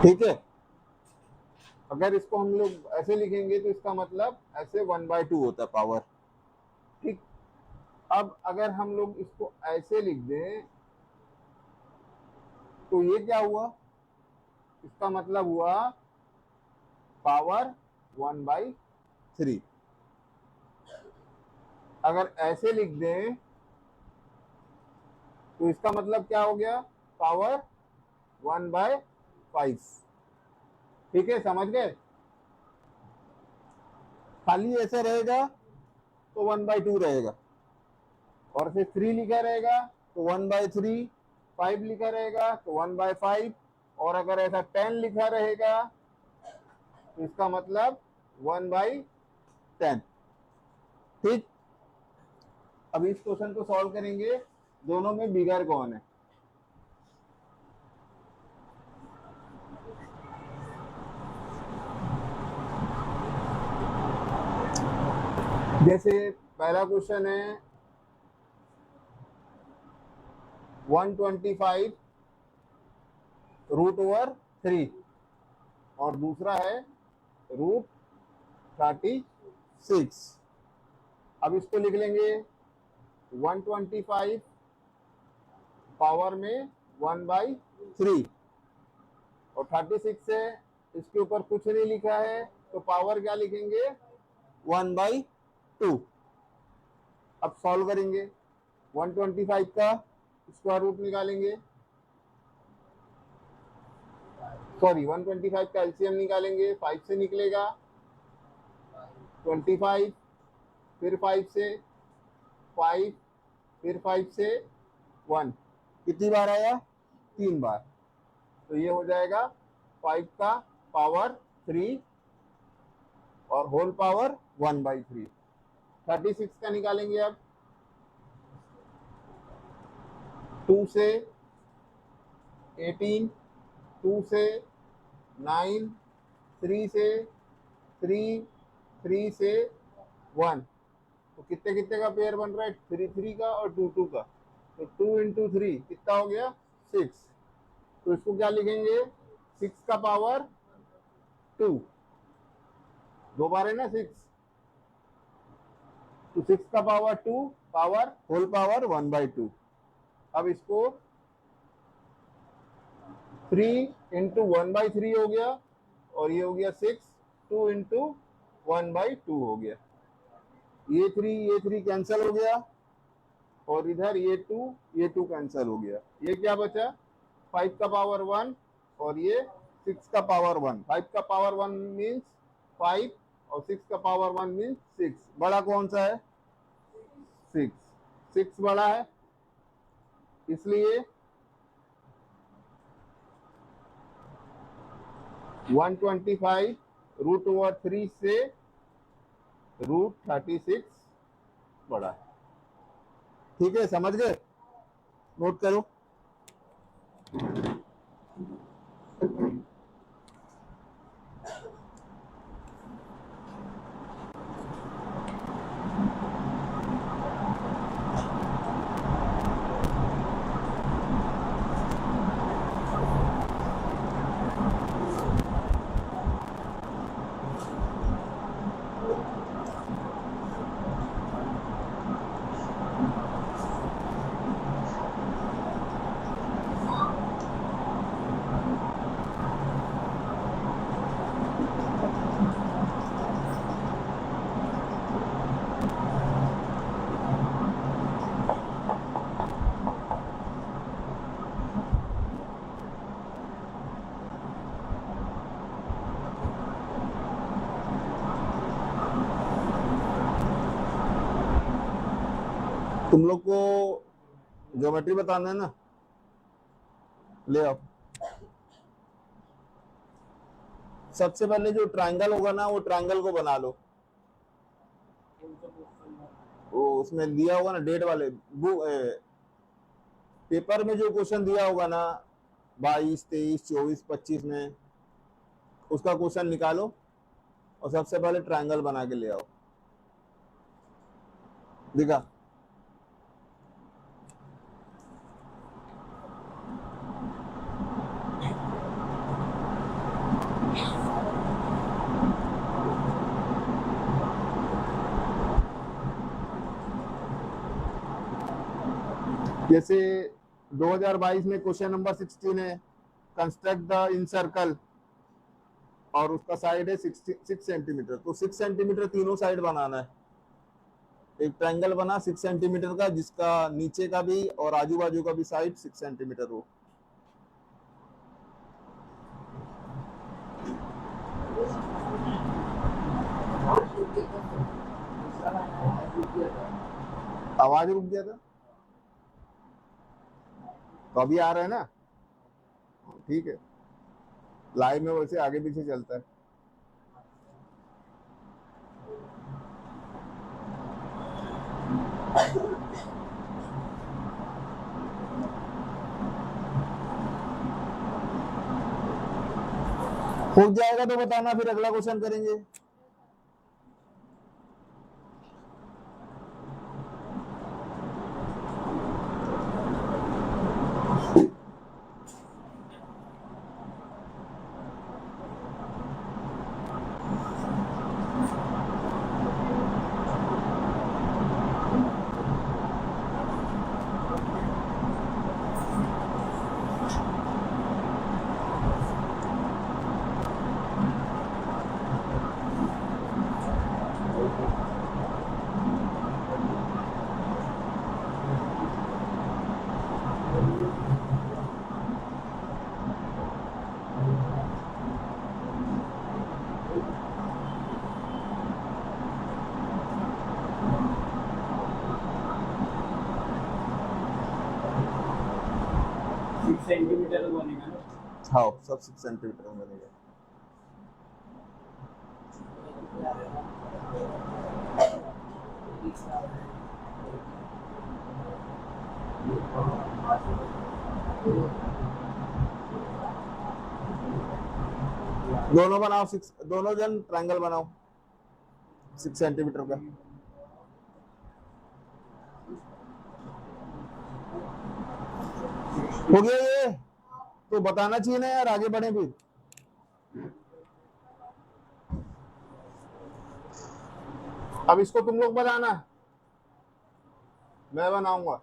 ठीक है। अगर इसको हम लोग ऐसे लिखेंगे तो इसका मतलब ऐसे 1/2 होता है पावर। ठीक। अब अगर हम लोग इसको ऐसे लिख दें तो ये क्या हुआ, इसका मतलब हुआ पावर 1/3। अगर ऐसे लिख दें तो इसका मतलब क्या हो गया, पावर 1/5। ठीक है, समझ गए। खाली ऐसा रहेगा तो 1/2 रहेगा, और फिर 3 लिखा रहेगा तो 1/3, 5 लिखा रहेगा तो 1/5, और अगर ऐसा 10 लिखा रहेगा तो इसका मतलब 1/10। ठीक। अब इस क्वेश्चन को सॉल्व करेंगे, दोनों में बिगर कौन है। जैसे पहला क्वेश्चन है 125√3 और दूसरा है √36। अब इसको लिख लेंगे 125 पावर में 1/3 और 36 है, इसके ऊपर कुछ नहीं लिखा है तो पावर क्या लिखेंगे, 1/2। अब सॉल्व करेंगे, 125 का स्क्वायर रूट निकालेंगे, सॉरी 125 का एलसीएम निकालेंगे, 5 से निकलेगा 25, फिर 5 से 5, फिर 5 से 1, कितनी बार आया, 3 बार। तो ये हो जाएगा 5 का पावर 3 और होल पावर 1/3। 36 का निकालेंगे अब, 2 से 18, 2 से 9, 3 से 3, 3 से 1, तो कितने कितने का पेयर बन रहा है, 3 3 का और 2 2 का, तो 2 इंटू 3 कितना हो गया, 6। तो इसको क्या लिखेंगे, 6 का पावर 2, 2 बार है ना 6, तो 6 का पावर 2 पावर होल पावर 1/2। अब इसको 3 इंटू 1/3 हो गया, और ये हो गया 6, 2 इंटू 1/2 हो गया। ये 3 कैंसिल हो गया, और इधर ये 2 कैंसिल हो गया। ये क्या बचा, 5 का पावर 1 और ये 6 का पावर 1। 5 का पावर 1 मीन्स 5 और 6 का पावर 1 मीन्स 6। बड़ा कौन सा है, 6। 6 बड़ा है, इसलिए 125√3 से √36 बड़ा है। ठीक है, समझ गए, नोट करो। तुम लोग को ज्योमेट्री बताना है ना, ले आओ। सबसे पहले जो ट्रायंगल होगा ना, वो ट्रायंगल को बना लो। वो उसमें दिया होगा ना डेट वाले पेपर में जो क्वेश्चन दिया होगा ना 22, 23, 24, 25 में, उसका क्वेश्चन निकालो और सबसे पहले ट्रायंगल बना के ले आओ। दिखा, जैसे 2022 में क्वेश्चन नंबर 16 है, कंस्ट्रक्ट द इन सर्कल, और उसका साइड है 6 सेंटीमीटर, तो 6 सेंटीमीटर तीनों साइड बनाना है। एक ट्रायंगल बना 6 सेंटीमीटर का, जिसका नीचे का भी और आजू बाजू का भी साइड 6 सेंटीमीटर हो। आवाज रुक गया था, तो अभी आ रहा है ना? ठीक है, लाइव में वैसे आगे पीछे चलता है। हो जाएगा तो बताना, फिर अगला क्वेश्चन करेंगे। सेंटीमीटर बनेगा ना? हाँ, सब 6 सेंटीमीटर में बनेगा। दोनों बनाओ, 6, दोनों जन ट्रायंगल बनाओ 6 सेंटीमीटर का। हो गया ये? तो बताना चाहिए ना यार, आगे बढ़े फिर। अब इसको तुम लोग बनाना, मैं बनाऊंगा।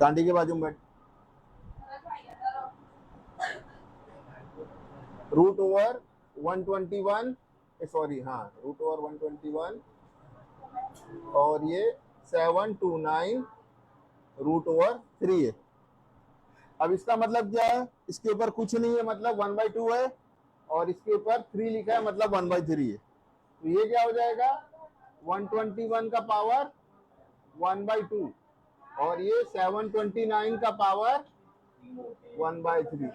कांडी के बाजू में बैठ। रूट ओवर 121, सॉरी हाँ, रूट ओवर 121 और ये 729 रूट ओवर 3 है। अब इसका मतलब क्या है? इसके ऊपर कुछ नहीं है, मतलब 1/2 है, और इसके ऊपर 3 लिखा है, मतलब 1/3 है। तो ये क्या हो जाएगा? 121 का पावर 1/2 और ये 729 का पावर 1/3।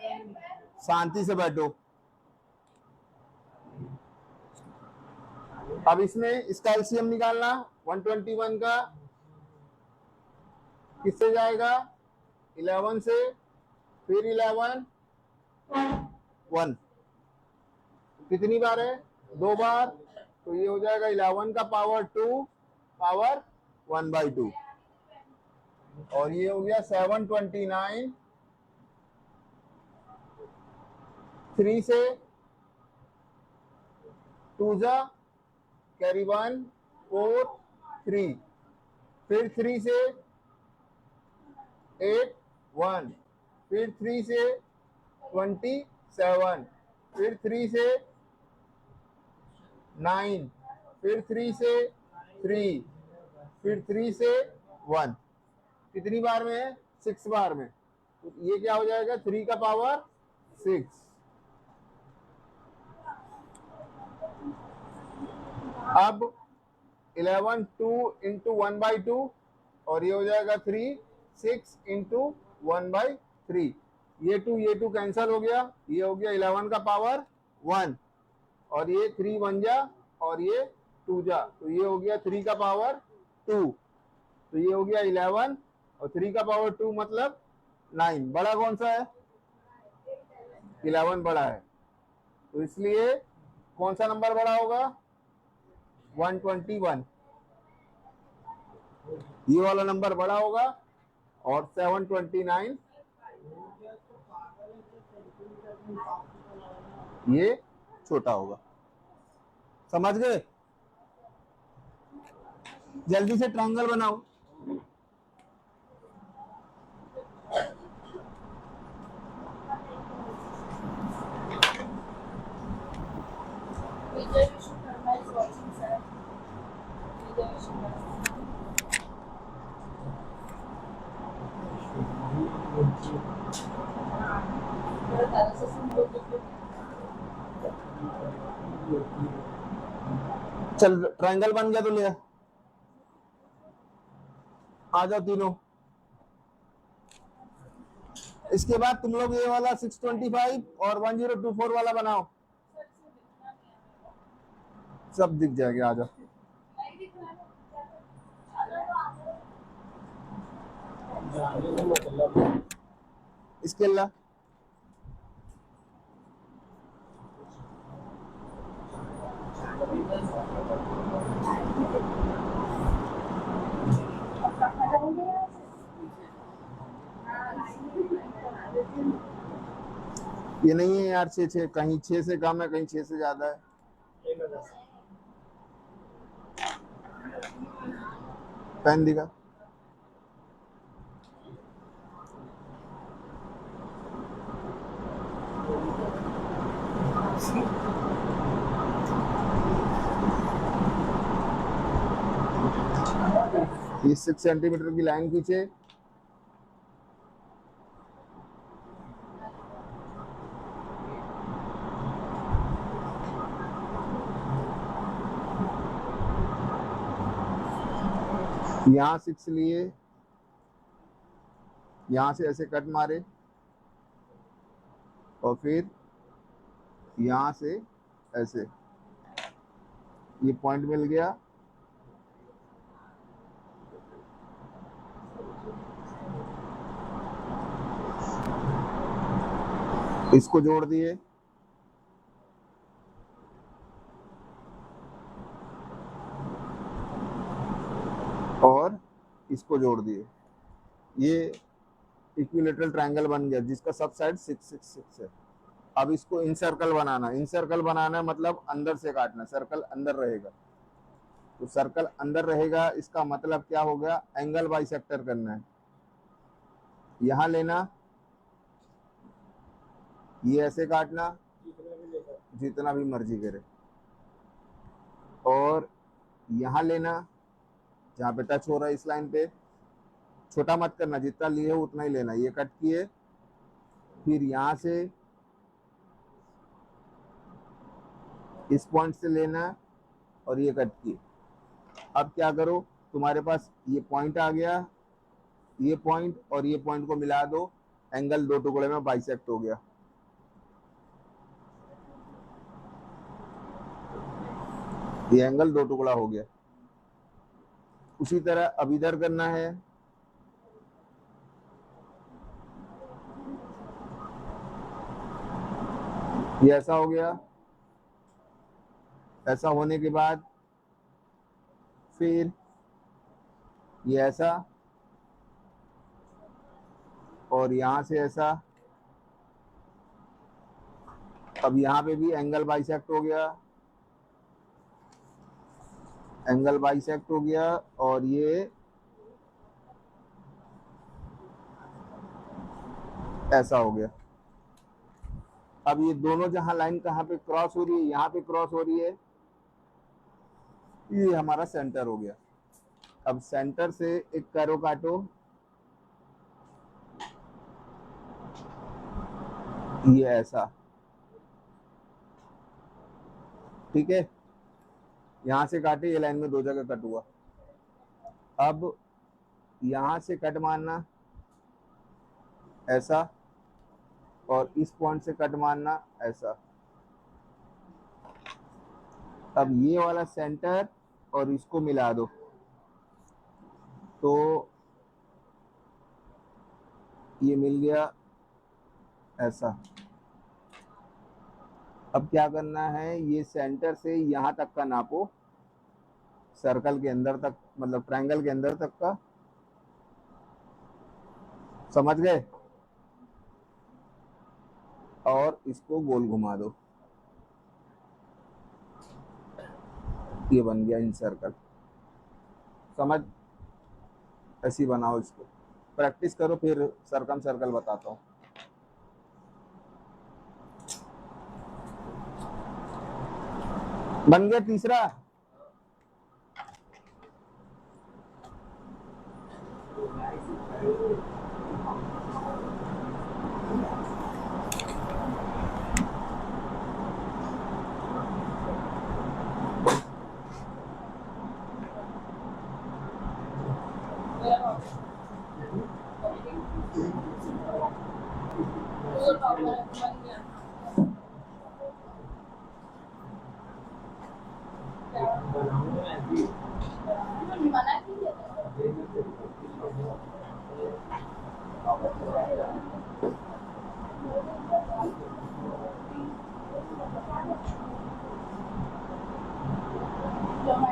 शांति से बैठो। अब इसमें इसका एलसीएम निकालना। 121 का किससे जाएगा? 11 से, फिर 11 1, कितनी बार है? 2 बार। तो ये हो जाएगा 11 का पावर 2 पावर 1/2, और ये हो गया 729 3 से 2 जा कैरी 1 4 3, फिर 3 से 8 1, फिर 3 से 27, फिर 3 से 9, फिर 3 से 3, फिर 3 से 1। कितनी बार में है? 6 बार में। तो ये क्या हो जाएगा? 3 का पावर 6। अब 11 2 इंटू 1/2, और ये हो जाएगा 3 6 इंटू 1/3। ये 2 कैंसिल हो गया, ये हो गया 11 का पावर 1, और ये 3 1 जा, और ये 2 जा, तो ये हो गया 3 का पावर 2। तो ये हो गया 11, और 3 का पावर 2 मतलब 9। बड़ा कौन सा है? 11 बड़ा है, तो इसलिए कौन सा नंबर बड़ा होगा? 121। ये वाला नंबर बड़ा होगा, और 729 ये छोटा होगा। समझ गए? जल्दी से ट्रायंगल बनाओ। Vijay Vishwakarma is watching, sir. Vijay Vishwakarma. मेरा दादा से सुन लो तो चल ट्रायंगल बन गया तो ले आ जाओ तीनों। इसके बाद तुम लोग ये वाला 625 और 1024 वाला बनाओ। सब दिख जाएगा, आ जाओ। नहीं दिख रहा है। जाने का मतलब इसके अलावा ये नहीं है यार, 6 कहीं 6 से कम है, कहीं 6 से ज्यादा है। 1000 पेन दिखा। ये 6 सेंटीमीटर की लाइन खींचे। यहाँ 6 लिए, यहाँ से ऐसे कट मारे और फिर यहाँ से ऐसे, ये पॉइंट मिल गया। इसको जोड़ दिए, और इसको जोड़ दिए। ये इक्विलेटरल ट्रायंगल बन गया जिसका सब साइड 6 6 6 है। अब इसको इनसर्कल बनाना। इनसर्कल बनाना मतलब अंदर से काटना, सर्कल अंदर रहेगा। तो सर्कल अंदर रहेगा, इसका मतलब क्या हो गया, एंगल बाइसेक्टर करना है। यहां लेना, ये ऐसे काटना जितना भी मर्जी करे, और यहां लेना जहां पे टच हो रहा है इस लाइन पे। छोटा मत करना, जितना लिए हो उतना ही लेना। ये कट किए, फिर यहां से इस पॉइंट से लेना और ये कट किए। अब क्या करो, तुम्हारे पास ये पॉइंट आ गया, ये पॉइंट और ये पॉइंट को मिला दो, एंगल 2 टुकड़े में बाइसेक्ट हो गया। ये एंगल 2 टुकड़ा हो गया। उसी तरह अब इधर करना है। ये ऐसा हो गया। ऐसा होने के बाद फिर ये ऐसा, और यहां से ऐसा। अब यहाँ पे भी एंगल बाइसेक्ट हो गया, एंगल बाइसेक्ट हो गया, और ये ऐसा हो गया। अब ये दोनों जहां लाइन कहाँ पे क्रॉस हो रही है, यहाँ पे क्रॉस हो रही है, ये हमारा सेंटर हो गया। अब सेंटर से एक कैरो काटो, ये ऐसा, ठीक है। यहां से काटे, ये लाइन में 2 जगह कट हुआ। अब यहां से कट मारना ऐसा, और इस पॉइंट से कट मारना ऐसा। अब ये वाला सेंटर और इसको मिला दो, तो ये मिल गया ऐसा। अब क्या करना है, ये सेंटर से यहां तक का नापो, सर्कल के अंदर तक, मतलब ट्रायंगल के अंदर तक का। समझ गए? और इसको गोल घुमा दो। ये बन गया इन सर्कल। समझ, ऐसी बनाओ इसको, प्रैक्टिस करो, फिर सर्कम सर्कल बताता हूँ। बन गया तीसरा। मना कीजिए।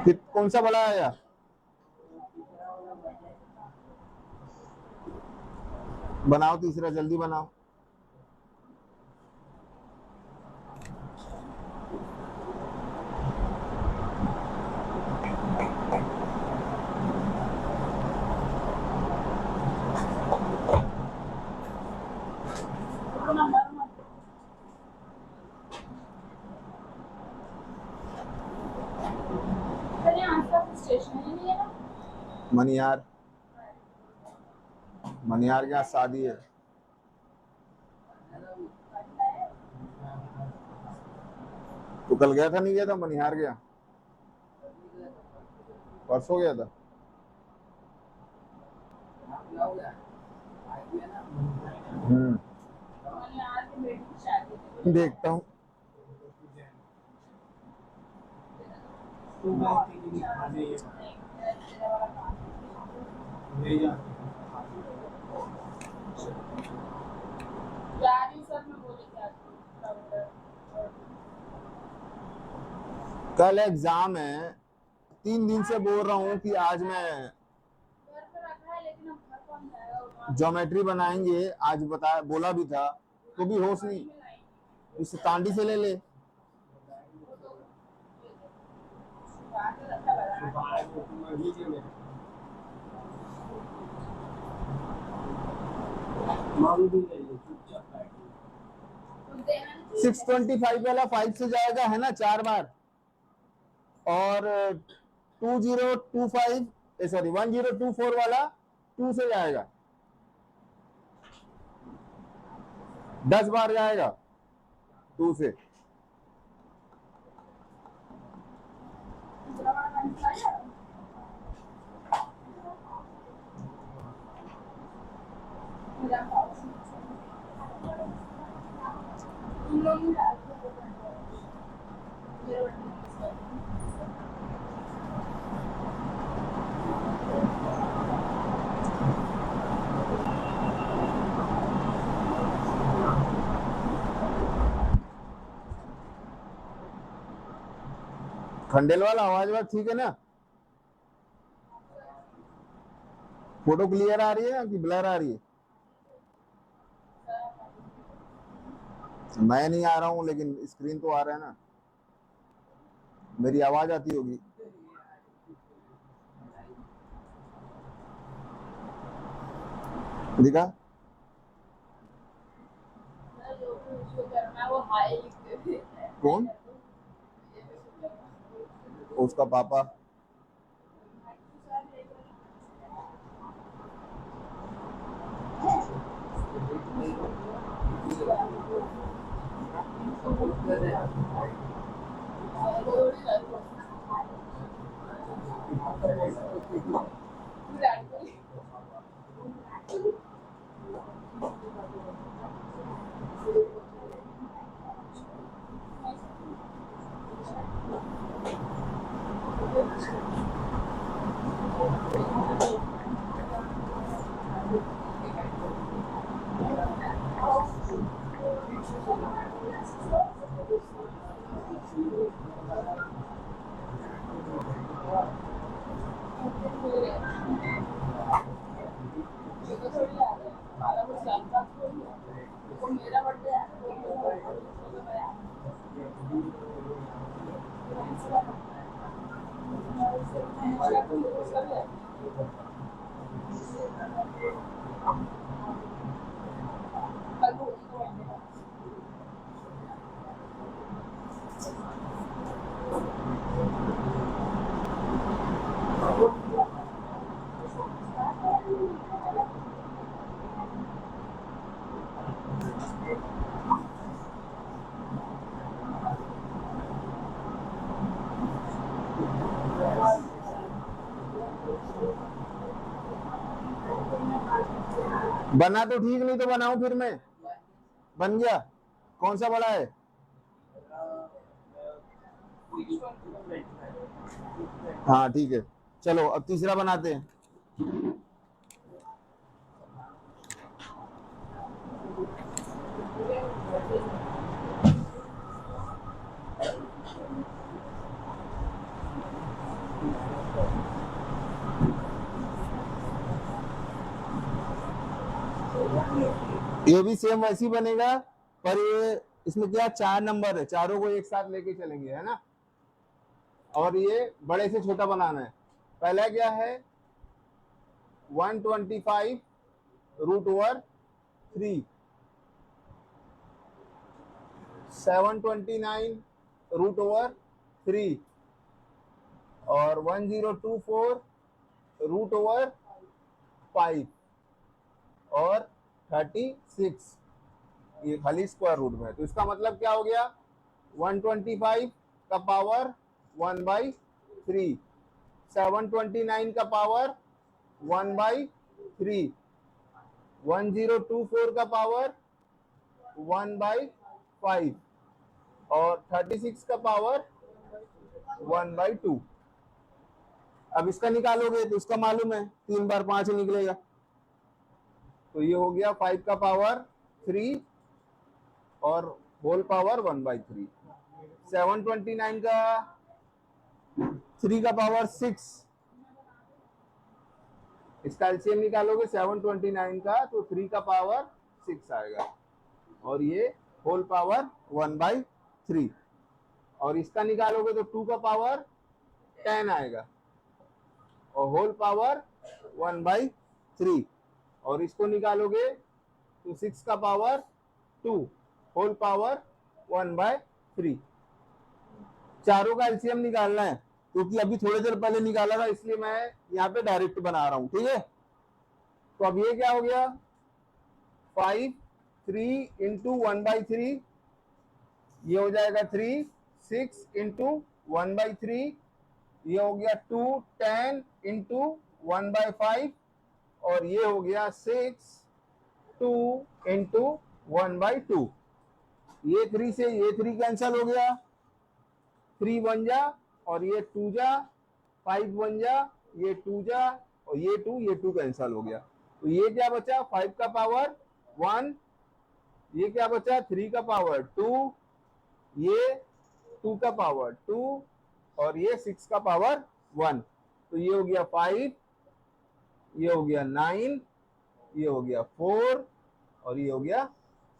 फिर कौन सा बड़ा आया? बनाओ तीसरा, जल्दी बनाओ। स्टेशनरी नहीं है ना? मनियार, मनियार के यहाँ शादी है। तो कल गया था, नहीं गया था मनिहार गया? परसों गया था। मनिहार की बेटी की शादी थी। देखता हूँ। कल एग्जाम है, 3 दिन से बोल रहा हूँ कि आज मैं ज्योमेट्री बनाएंगे, आज बताया, बोला भी था, तो भी होश नहीं। इस तांडी से ले ले। सिक्स 25 वाला 5 से जाएगा है ना 4 बार, और 2025 सॉरी 1024 वाला 2 से जाएगा, 10 बार जाएगा 2 से। खंडेल वाला आवाज बात ठीक है ना? फोटो क्लियर आ रही है कि ब्लर आ रही है? मैं नहीं आ रहा हूँ, लेकिन स्क्रीन तो आ रहा है ना, मेरी आवाज आती होगी। दिखा कौन? उसका पापा। एक्स्ट्रा कुछ उसका भी है। कल को उसको बनने का। बना तो ठीक, नहीं तो बनाऊं फिर मैं? बन गया? कौन सा बड़ा है? हाँ ठीक है, चलो अब तीसरा बनाते हैं। ये भी सेम वैसी बनेगा, पर ये इसमें क्या 4 नंबर है, चारों को एक साथ लेके चलेंगे, है ना। और ये बड़े से छोटा बनाना है। पहला क्या है 125 रूट ओवर 3, 729 रूट ओवर 3 और 1024 रूट ओवर 5 और 36, ये खाली स्क्वायर रूट में है। तो इसका मतलब क्या हो गया 125 का पावर 1/3, 729 का पावर 1/3, 1024 का पावर 1/5 और 36 का पावर 1/2। अब इसका निकालोगे तो इसका मालूम है 3 बार 5 निकलेगा, तो ये हो गया 5 का पावर 3 और होल पावर 1/3। 729 का 3 का पावर 6, इसका एलसीएम निकालोगे 729 का तो 3 का पावर 6 आएगा और ये होल पावर 1/3 और इसका निकालोगे तो 2 का पावर 10 आएगा और होल पावर 1/3 और इसको निकालोगे तो 6 का पावर 2 होल पावर 1/3। चारों का एलसीएम निकालना है, क्योंकि अभी थोड़ी देर पहले निकाला था इसलिए मैं यहाँ पे डायरेक्ट बना रहा हूँ, ठीक है। तो अब ये क्या हो गया 5 3 इंटू 1/3, ये हो जाएगा 3, 6 इंटू 1/3, ये हो गया 2, 10 इंटू 1/5 और ये हो गया 6, 2 इंटू 1/2। ये 3 से ये 3 कैंसल हो गया, 3 बन जा और ये 2 जा, 5 बन जा, ये 2 जा और ये 2 कैंसल हो गया। तो ये क्या बचा 5 का पावर 1, ये क्या बचा 3 का पावर 2, ये 2 का पावर 2 और ये 6 का पावर 1। तो ये हो गया 5, ये हो गया 9, ये हो गया 4 और ये हो गया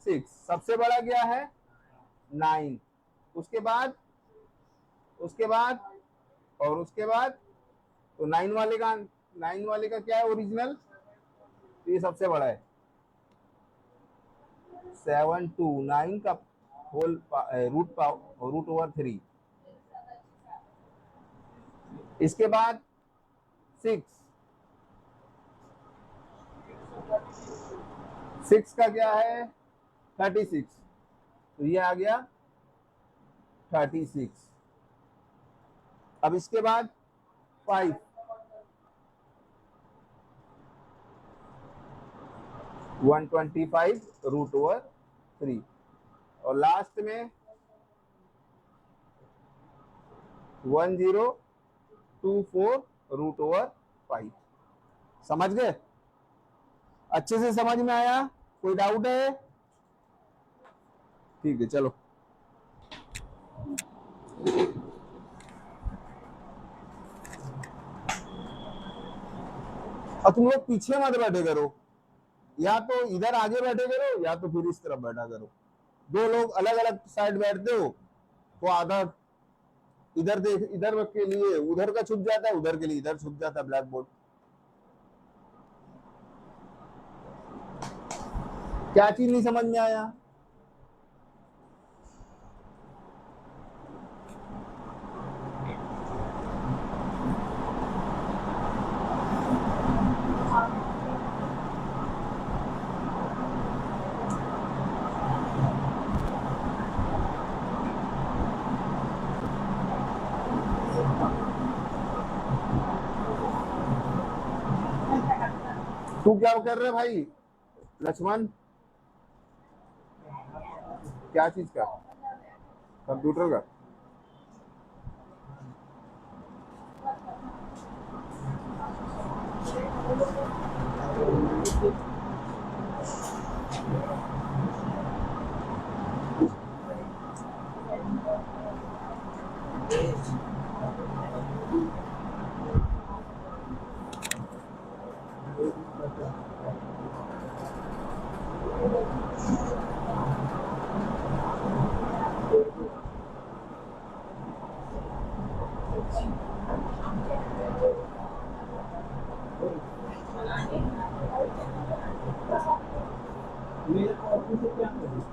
6। सबसे बड़ा क्या है 9, उसके बाद और उसके बाद तो 9 वाले का क्या है ओरिजिनल, तो ये सबसे बड़ा है 729 का होल रूट ओवर 3। इसके बाद 6 का क्या है 36, तो ये आ गया 36। अब इसके बाद 5, 125 रूट ओवर 3 और लास्ट में 1024 रूट ओवर 5। समझ गए? अच्छे से समझ में आया? कोई डाउट है? ठीक है चलो। और तुम लोग पीछे मत बैठे करो, या तो इधर आगे बैठे करो या तो फिर इस तरफ बैठा करो। दो लोग अलग अलग साइड बैठते हो तो आधा इधर देख, इधर के लिए उधर का छुप जाता है, उधर के लिए इधर छुप जाता है ब्लैक बोर्ड। क्या चीज नहीं समझ में आया? तू क्या कर रहे भाई लक्ष्मण? क्या चीज का? कंप्यूटर का? मेरे को ऑफिस से क्या करूँ?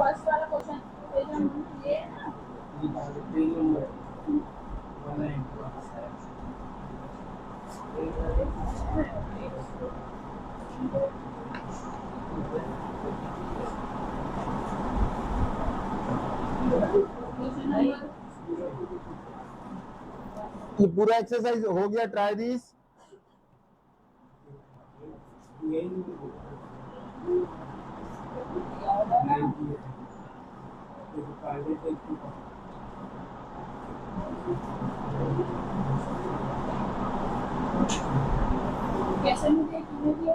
फर्स्ट वाला क्वेश्चन ये है ना, ये पूरा एक्सरसाइज हो गया, ट्राई दिस। कैसे मुझे कितने दिए?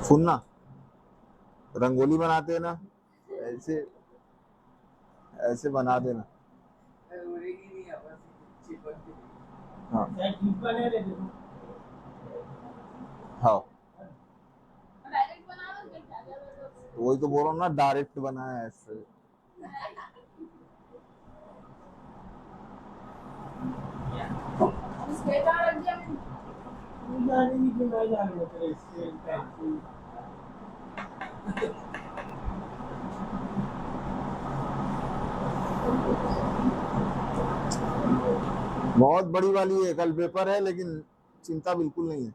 सुनना, रंगोली बनाते हैं ना, ऐसे ऐसे बना देना। हाँ हाँ, डायरेक्ट बना लो, फिर क्या जरूरत तो वही तो बोल रहा हूँ ना, डायरेक्ट बनाया है ऐसे। है? स्केच रख दिया बहुत बड़ी वाली है, कल पेपर है, लेकिन चिंता बिल्कुल नहीं है।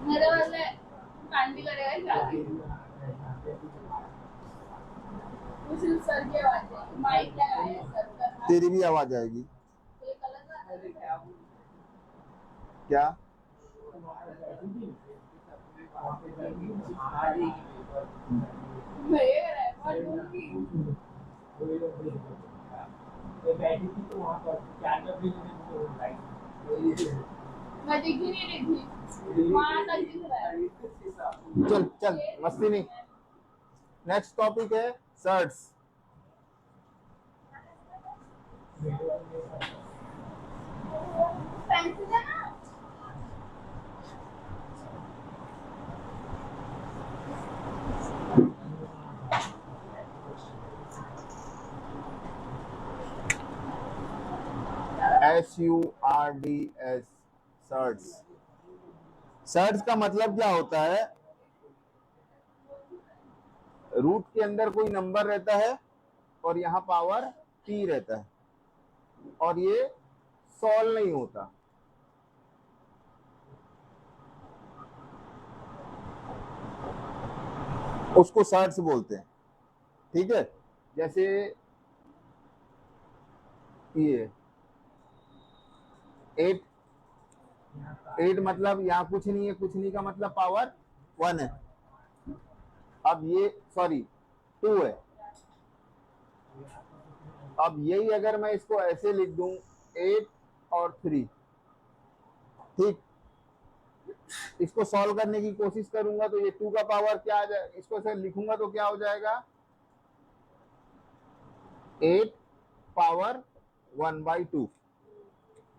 मेरे वाले कान भी करेगा क्या? कुछ सर की आवाज है, माइक लगाए सर का। तेरी भी आवाज आएगी। ये गलत बात है। क्या? मैं ये रेकॉर्ड दूंगी। मैं दिख ही नहीं रही थी, वहां तक दिख रहा है। चल चल, मस्ती नहीं। नेक्स्ट टॉपिक है सर्ट्स। पेंसिल है ना? SURDS, shirts. सर्ट्स का मतलब क्या होता है? रूट के अंदर कोई नंबर रहता है और यहाँ पावर t रहता है और ये सॉल्व नहीं होता। उसको सर्ट्स बोलते हैं। ठीक है, जैसे ये 8 मतलब यहाँ कुछ नहीं है, कुछ नहीं का मतलब पावर 1 है। अब ये सॉरी 2 है। अब यही अगर मैं इसको ऐसे लिख दूं 8 और 3, ठीक, इसको सॉल्व करने की कोशिश करूंगा तो ये 2 का पावर क्या आ जाए, इसको ऐसे लिखूंगा तो क्या हो जाएगा 8 पावर 1/2।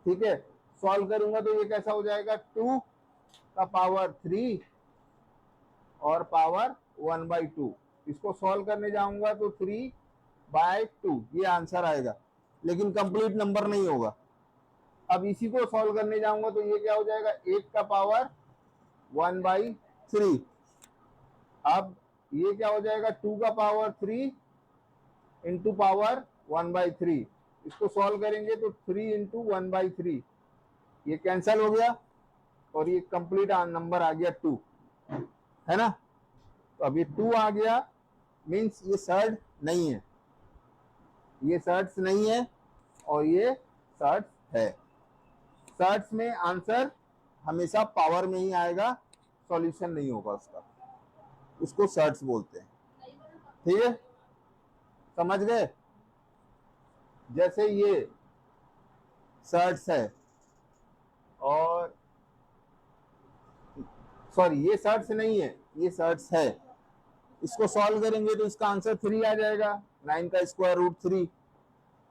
ठीक है, सॉल्व करूंगा तो ये कैसा हो जाएगा 2 का पावर 3 और पावर 1/2। इसको सॉल्व करने जाऊंगा तो 3/2 ये आंसर आएगा, लेकिन कंप्लीट नंबर नहीं होगा। अब इसी को सॉल्व करने जाऊंगा तो ये क्या हो जाएगा 8 का पावर 1/3। अब ये क्या हो जाएगा 2 का पावर 3 इंटू पावर 1/3। इसको सॉल्व करेंगे तो 3 इंटू 1/3, ये कैंसल हो गया और ये कंप्लीट नंबर आ गया 2, है ना। तो अब ये 2 आ गया, मीन्स ये सर्ड नहीं है, ये सर्ट्स नहीं है और ये सर्ट्स है। सर्ट्स में आंसर हमेशा पावर में ही आएगा, सॉल्यूशन नहीं होगा उसका, उसको सर्ट्स बोलते हैं। ठीक है, समझ गए। जैसे ये सर्ट्स है और सॉरी ये सर्ट्स नहीं है, ये सर्ट्स है। इसको सॉल्व करेंगे तो इसका आंसर 3 आ जाएगा, 9 का स्क्वायर रूट 3।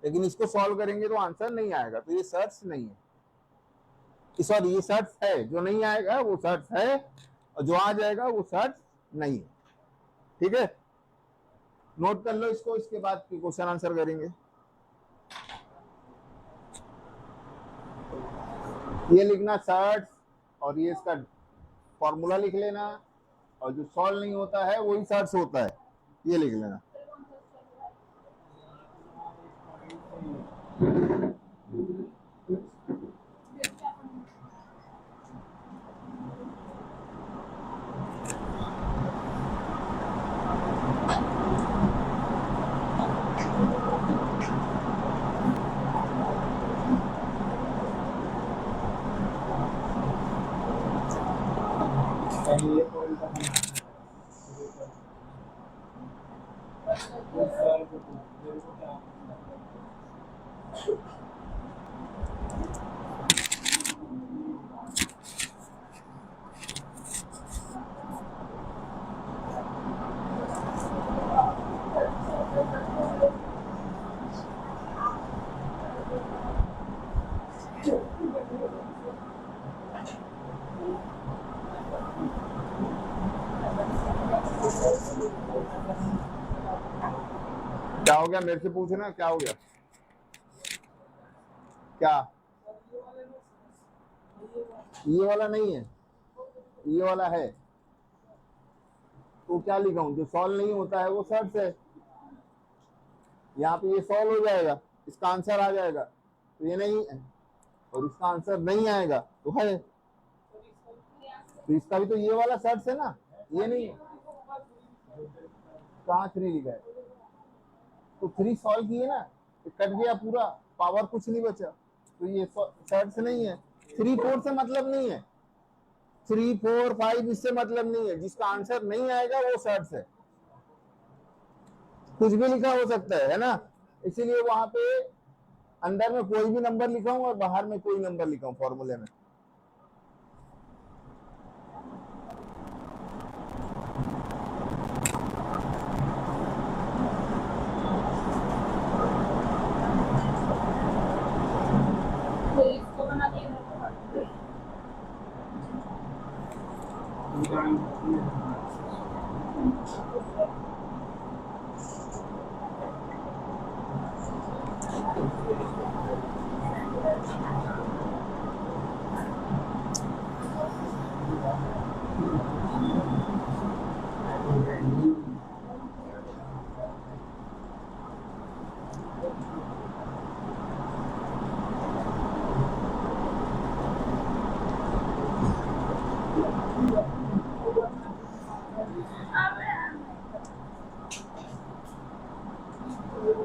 लेकिन इसको सॉल्व करेंगे तो आंसर नहीं आएगा, तो ये सर्ट्स नहीं है। सॉरी ये सर्ट्स है, जो नहीं आएगा वो सर्ट्स है और जो आ जाएगा वो सर्ट्स नहीं है। ठीक है, नोट कर लो इसको, इसके बाद क्वेश्चन आंसर करेंगे। ये लिखना सर्ट्स और ये इसका फॉर्मूला लिख लेना, और जो सॉल्व नहीं होता है वही सर्ट्स होता है, ये लिख लेना। ये कोई का नहीं ये सर को मेरे को क्या क्या हो गया, मेरे से पूछना क्या हो गया, क्या ये वाला नहीं है, ये वाला है। तो क्या लिखा हूं, जो सॉल्व नहीं होता है वो सर्ट्स है। यहाँ पे ये सॉल्व हो जाएगा, इसका आंसर आ जाएगा, तो ये नहीं है, और इसका आंसर नहीं आएगा तो है। तो इसका भी तो ये वाला सर्ट्स है ना, ये नहीं है। कहाँ 3 लिखा है, तो 3 सॉल्व किए ना, तो कट गया पूरा, पावर कुछ नहीं बचा, तो ये सर्ट्स नहीं है। 3 4 से मतलब नहीं है, 3 4 5 इससे मतलब नहीं है, जिसका आंसर नहीं आएगा वो सर्ट्स है। कुछ भी लिखा हो सकता है ना, इसीलिए वहां पे अंदर में कोई भी नंबर लिखा हूं और बाहर में कोई नंबर लिखा हूं फॉर्मूले में।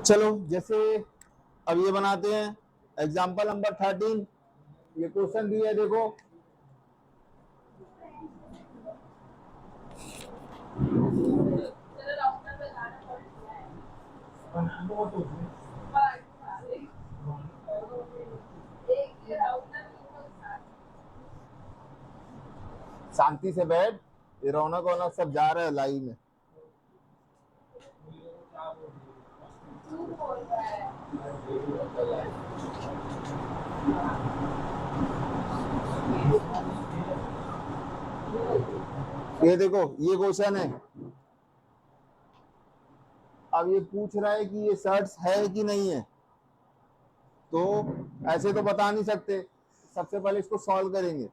चलो जैसे अब ये बनाते हैं एग्जांपल नंबर 13। ये क्वेश्चन दिया है, देखो चलो राउंडर पे जाना पड़ता है। बहुत होते हैं। एक ये राउंडर शांति से बैठ। ये रौनक वौनक सब जा रहे हैं लाइव में। बोल रहा है। ये देखो ये क्वेश्चन है। अब ये पूछ रहा है कि ये शर्ट्स है कि नहीं है, तो ऐसे तो बता नहीं सकते। सबसे पहले इसको सॉल्व करेंगे।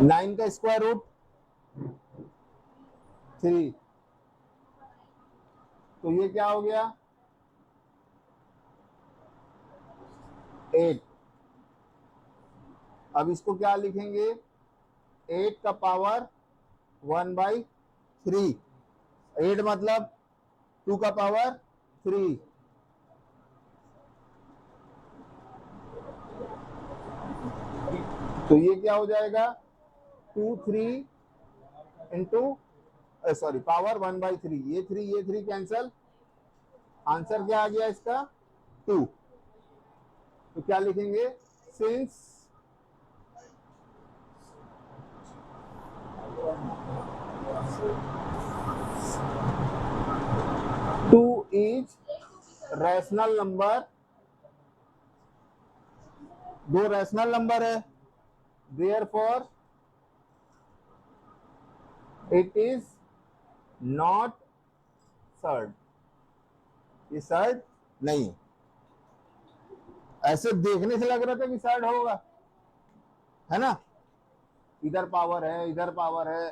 नाइन का स्क्वायर रूट 3, तो ये क्या हो गया 8। अब इसको क्या लिखेंगे 8 का पावर 1/3। 8 मतलब 2 का पावर 3। तो ये क्या हो जाएगा 2 3 इंटू सॉरी पावर 1/3। ये 3 कैंसल। आंसर क्या आ गया इसका 2। तो क्या लिखेंगे since 2 is rational number, 2 rational number है, therefore it is not third। ये थर्ड नहीं है। ऐसे देखने से लग रहा था कि थर्ड होगा, है ना। इधर पावर है इधर पावर है,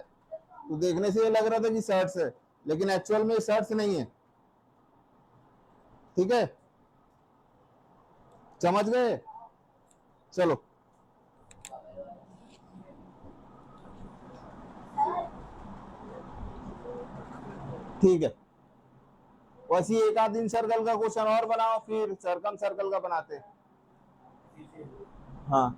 तो देखने से ये लग रहा था कि शर्ट्स है, लेकिन एक्चुअल में शर्ट्स नहीं है। ठीक है, समझ गए। चलो ठीक है, वैसे एक आध दिन सर्कल का क्वेश्चन और बनाओ, फिर सर्कम सर्कल का बनाते। हाँ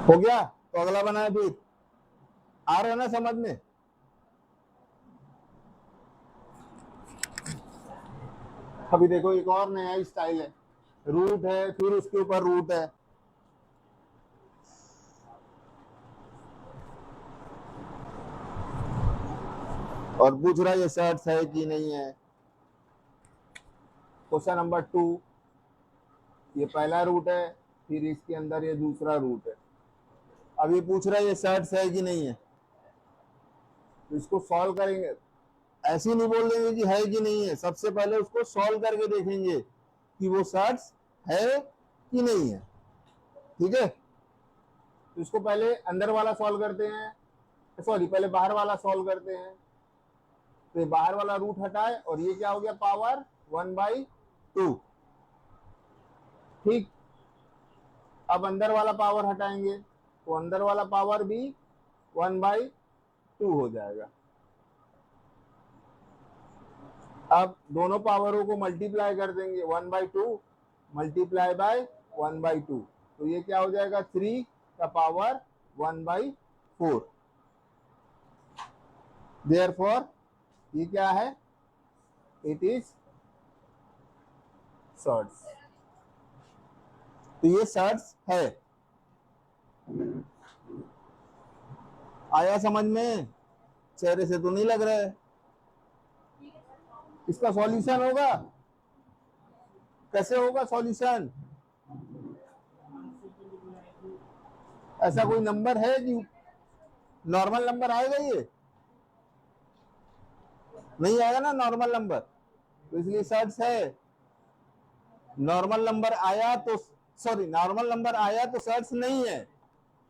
हो गया, तो अगला बनाए फिर। आ रहा है ना समझ में। अभी देखो एक और नया स्टाइल है, रूट है फिर उसके ऊपर रूट है, और पूछ रहा है ये सर्ट्स है कि नहीं है। क्वेश्चन नंबर 2, ये पहला रूट है, फिर इसके अंदर ये दूसरा रूट है। अब ये पूछ रहा है ये सर्ट्स है कि नहीं है, तो इसको सॉल्व करेंगे। ऐसे नहीं बोल देंगे कि है कि नहीं है, सबसे पहले उसको सॉल्व करके देखेंगे कि वो सर्ट्स है कि नहीं है। ठीक है, तो इसको पहले अंदर वाला सॉल्व करते हैं, सॉरी पहले बाहर वाला सॉल्व करते हैं। तो ये बाहर वाला रूट हटाए और ये क्या हो गया, पावर 1/2। ठीक, अब अंदर वाला पावर हटाएंगे तो अंदर वाला पावर भी 1/2 हो जाएगा। अब दोनों पावरों को मल्टीप्लाई कर देंगे, 1/2 मल्टीप्लाई बाय 1/2, तो ये क्या हो जाएगा, 3 का पावर 1/4। देयरफॉर ये क्या है, इट इज सर्ट्स। तो ये सर्ट्स है। आया समझ में? चेहरे से तो नहीं लग रहा है। इसका सॉल्यूशन होगा, कैसे होगा सॉल्यूशन? ऐसा कोई नंबर है कि नॉर्मल नंबर आएगा? ये नहीं आएगा ना नॉर्मल नंबर, तो इसलिए सर्ट्स है। नॉर्मल नंबर आया तो सॉरी, नॉर्मल नंबर आया तो सर्ट्स नहीं है।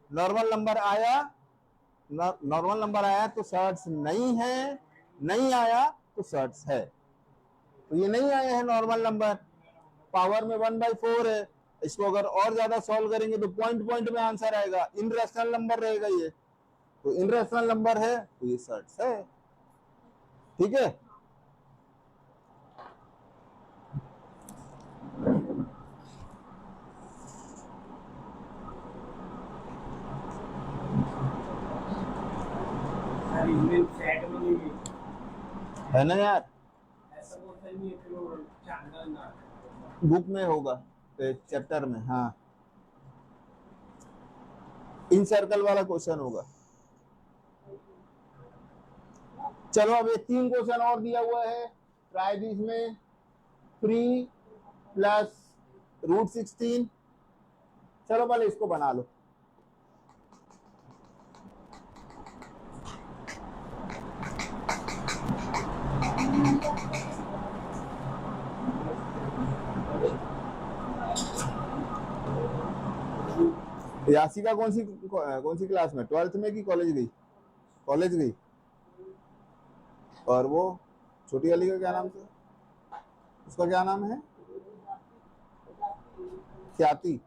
नॉर्मल नंबर आया, नॉर्मल नंबर आया तो सर्ट्स नहीं है, नहीं आया तो सर्ट्स है। तो ये नहीं आए हैं नॉर्मल नंबर, पावर में 1/4 है। इसको अगर और ज्यादा सॉल्व करेंगे तो पॉइंट पॉइंट में आंसर आएगा, इनरेशनल नंबर रहेगा ये। तो इनरेशनल नंबर है तो ये सर्ट्स है। ठीक है, सर इसमें चैट में नहीं है ना यार, ऐसा बोलता ही नहीं है कि वो चैनल ना बुक में होगा चैप्टर में। हाँ, इन सर्कल वाला क्वेश्चन होगा। चलो अब ये 3 क्वेश्चन और दिया हुआ है, ट्राई दिस में 3 प्लस √16। चलो पहले इसको बना लो। यासिका कौन सी क्लास में, 12th में कि कॉलेज गई? कॉलेज गई। और वो छोटी वाली का क्या नाम था, उसका क्या नाम है? ख्याति।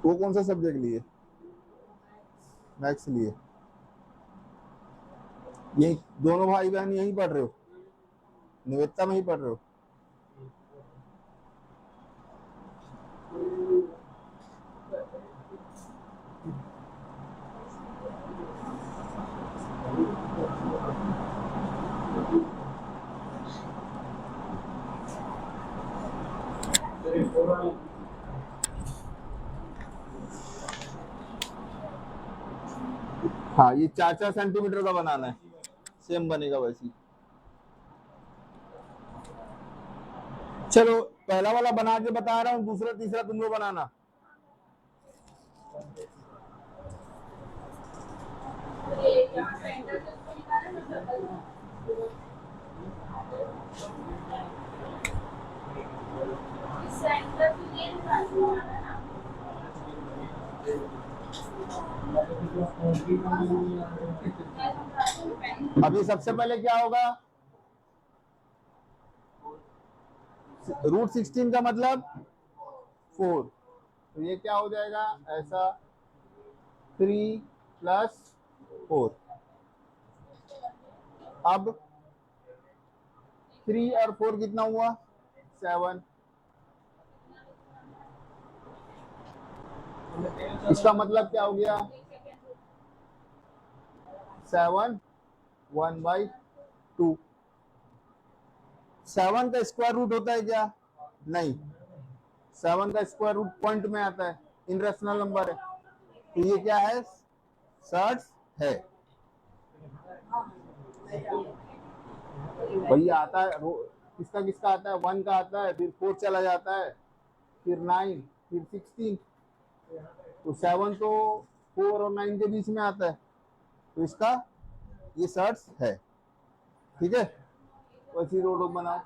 वो कौन सा सब्जेक्ट लिए? मैथ्स लिए। यही दोनों भाई बहन यहीं पढ़ रहे हो, निवेदिता में ही पढ़ रहे हो? हाँ, ये 4-4 सेंटीमीटर का बनाना है, सेम बनेगा वैसी। चलो पहला वाला बना के बता रहा हूँ, दूसरा तीसरा तुम लोग बनाना। ये यहाँ सेंटर से उसको निकालना है सर्कल में। इस सेंटर से ये निकालना है ना। अभी सबसे पहले क्या होगा, √16 का मतलब 4, तो ये क्या हो जाएगा ऐसा, 3 + 4। अब 3 और 4 कितना हुआ, 7। इसका मतलब क्या हो गया, 7 1/2। 7 का स्क्वायर रूट होता है क्या? नहीं, 7 का स्क्वायर रूट पॉइंट में आता है, इनरेशनल नंबर है। तो ये क्या है, सर्ट्स है। भैया आता है किसका किसका आता है, 1 का आता है, फिर 4 चला जाता है, फिर 9, फिर 16, तो 7 तो 4 और 9 के बीच में आता है, तो इसका ये सर्ट्स है। ठीक है, वैसी रोड बनाओ।